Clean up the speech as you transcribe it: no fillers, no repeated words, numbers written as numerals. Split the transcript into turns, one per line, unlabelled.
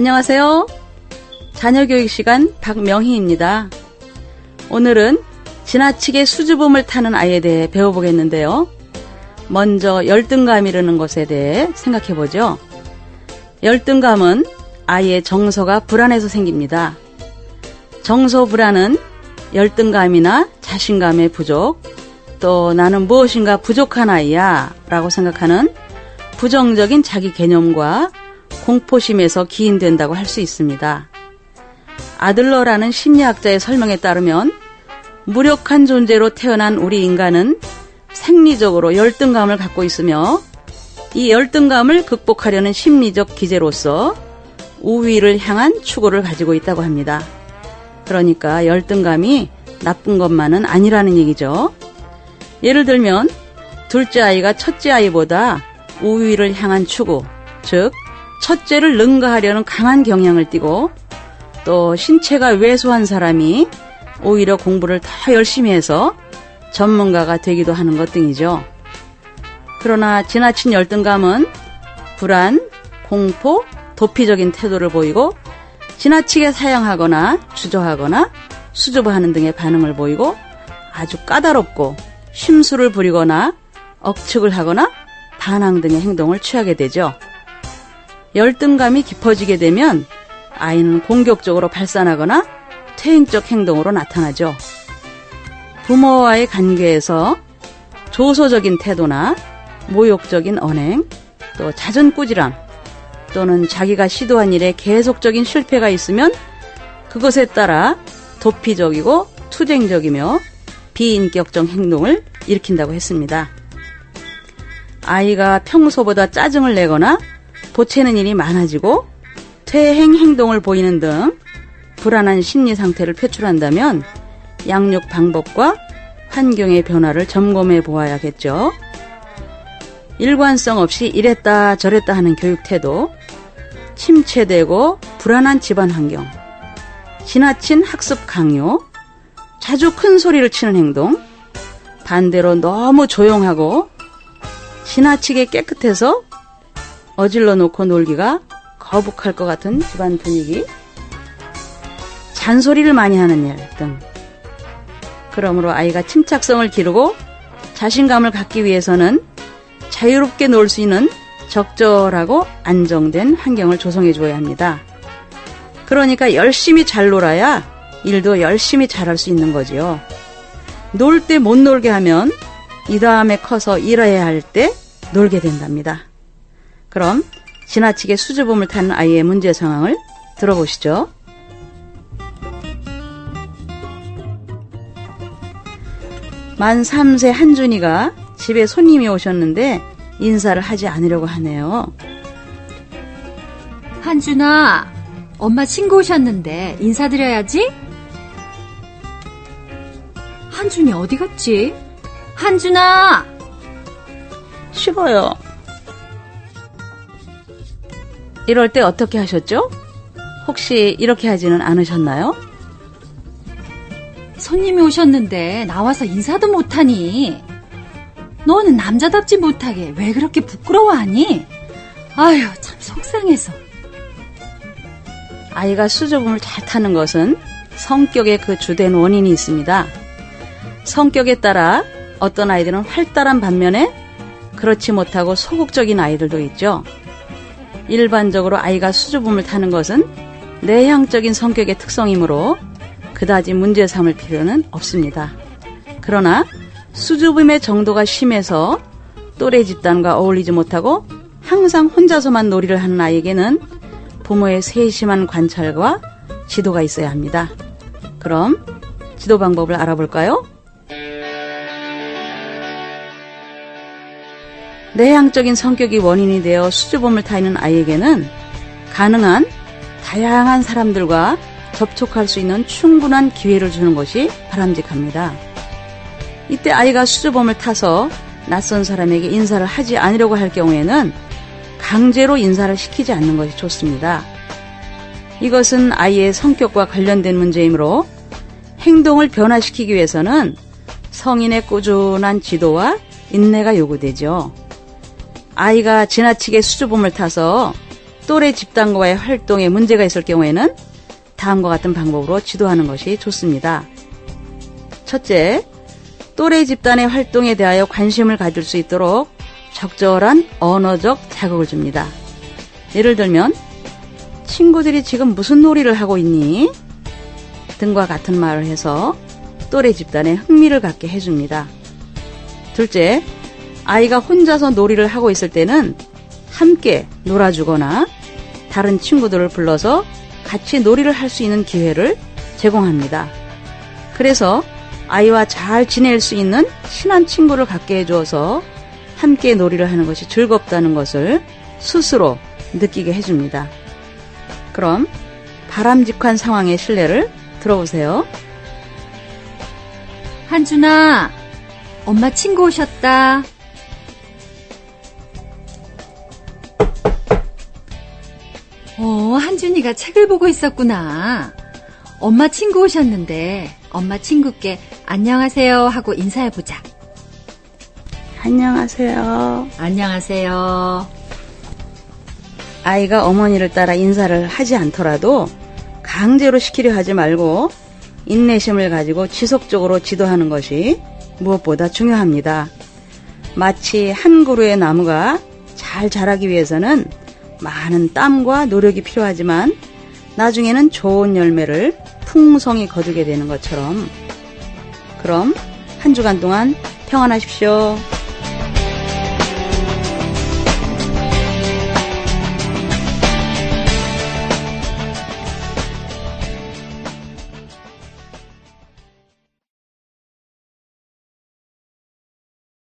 안녕하세요. 자녀교육 시간 박명희입니다. 오늘은 지나치게 수줍음을 타는 아이에 대해 배워보겠는데요. 먼저 열등감이라는 것에 대해 생각해보죠. 열등감은 아이의 정서가 불안해서 생깁니다. 정서 불안은 열등감이나 자신감의 부족, 또 나는 무엇인가 부족한 아이야 라고 생각하는 부정적인 자기 개념과 공포심에서 기인된다고 할 수 있습니다. 아들러라는 심리학자의 설명에 따르면 무력한 존재로 태어난 우리 인간은 생리적으로 열등감을 갖고 있으며 이 열등감을 극복하려는 심리적 기제로서 우위를 향한 추구를 가지고 있다고 합니다. 그러니까 열등감이 나쁜 것만은 아니라는 얘기죠. 예를 들면 둘째 아이가 첫째 아이보다 우위를 향한 추구, 즉 첫째를 능가하려는 강한 경향을 띠고 또 신체가 왜소한 사람이 오히려 공부를 더 열심히 해서 전문가가 되기도 하는 것 등이죠. 그러나 지나친 열등감은 불안, 공포, 도피적인 태도를 보이고 지나치게 사양하거나 주저하거나 수줍어하는 등의 반응을 보이고 아주 까다롭고 심술을 부리거나 억측을 하거나 반항 등의 행동을 취하게 되죠. 열등감이 깊어지게 되면 아이는 공격적으로 발산하거나 퇴행적 행동으로 나타나죠. 부모와의 관계에서 조소적인 태도나 모욕적인 언행, 또 잦은 꾸지람, 또는 자기가 시도한 일에 계속적인 실패가 있으면 그것에 따라 도피적이고 투쟁적이며 비인격적 행동을 일으킨다고 했습니다. 아이가 평소보다 짜증을 내거나 보채는 일이 많아지고 퇴행 행동을 보이는 등 불안한 심리 상태를 표출한다면 양육 방법과 환경의 변화를 점검해 보아야겠죠. 일관성 없이 이랬다 저랬다 하는 교육 태도, 침체되고 불안한 집안 환경, 지나친 학습 강요, 자주 큰 소리를 치는 행동, 반대로 너무 조용하고 지나치게 깨끗해서 어질러 놓고 놀기가 거북할 것 같은 집안 분위기, 잔소리를 많이 하는 일 등. 그러므로 아이가 침착성을 기르고 자신감을 갖기 위해서는 자유롭게 놀 수 있는 적절하고 안정된 환경을 조성해 줘야 합니다. 그러니까 열심히 잘 놀아야 일도 열심히 잘할 수 있는 거지요. 놀 때 못 놀게 하면 이 다음에 커서 일해야 할 때 놀게 된답니다. 그럼 지나치게 수줍음을 타는 아이의 문제 상황을 들어보시죠. 만 3세 한준이가 집에 손님이 오셨는데 인사를 하지 않으려고 하네요.
한준아, 엄마 친구 오셨는데 인사드려야지. 한준이 어디 갔지? 한준아!
쉬어요. 이럴 때 어떻게 하셨죠? 혹시 이렇게 하지는 않으셨나요?
손님이 오셨는데 나와서 인사도 못하니? 너는 남자답지 못하게 왜 그렇게 부끄러워하니? 아휴, 참 속상해서.
아이가 수줍음을 잘 타는 것은 성격의 그 주된 원인이 있습니다. 성격에 따라 어떤 아이들은 활달한 반면에 그렇지 못하고 소극적인 아이들도 있죠. 일반적으로 아이가 수줍음을 타는 것은 내향적인 성격의 특성이므로 그다지 문제 삼을 필요는 없습니다. 그러나 수줍음의 정도가 심해서 또래 집단과 어울리지 못하고 항상 혼자서만 놀이를 하는 아이에게는 부모의 세심한 관찰과 지도가 있어야 합니다. 그럼 지도 방법을 알아볼까요? 내향적인 성격이 원인이 되어 수줍음을 타는 아이에게는 가능한 다양한 사람들과 접촉할 수 있는 충분한 기회를 주는 것이 바람직합니다. 이때 아이가 수줍음을 타서 낯선 사람에게 인사를 하지 않으려고 할 경우에는 강제로 인사를 시키지 않는 것이 좋습니다. 이것은 아이의 성격과 관련된 문제이므로 행동을 변화시키기 위해서는 성인의 꾸준한 지도와 인내가 요구되죠. 아이가 지나치게 수줍음을 타서 또래 집단과의 활동에 문제가 있을 경우에는 다음과 같은 방법으로 지도하는 것이 좋습니다. 첫째, 또래 집단의 활동에 대하여 관심을 가질 수 있도록 적절한 언어적 자극을 줍니다. 예를 들면 친구들이 지금 무슨 놀이를 하고 있니? 등과 같은 말을 해서 또래 집단에 흥미를 갖게 해줍니다. 둘째, 아이가 혼자서 놀이를 하고 있을 때는 함께 놀아주거나 다른 친구들을 불러서 같이 놀이를 할 수 있는 기회를 제공합니다. 그래서 아이와 잘 지낼 수 있는 친한 친구를 갖게 해주어서 함께 놀이를 하는 것이 즐겁다는 것을 스스로 느끼게 해줍니다. 그럼 바람직한 상황의 실례를 들어보세요.
한준아, 엄마 친구 오셨다. 한준이가 책을 보고 있었구나. 엄마 친구 오셨는데 엄마 친구께 안녕하세요 하고 인사해보자.
안녕하세요.
안녕하세요.
아이가 어머니를 따라 인사를 하지 않더라도 강제로 시키려 하지 말고 인내심을 가지고 지속적으로 지도하는 것이 무엇보다 중요합니다. 마치 한 그루의 나무가 잘 자라기 위해서는 많은 땀과 노력이 필요하지만 나중에는 좋은 열매를 풍성히 거두게 되는 것처럼, 그럼 한 주간 동안 평안하십시오.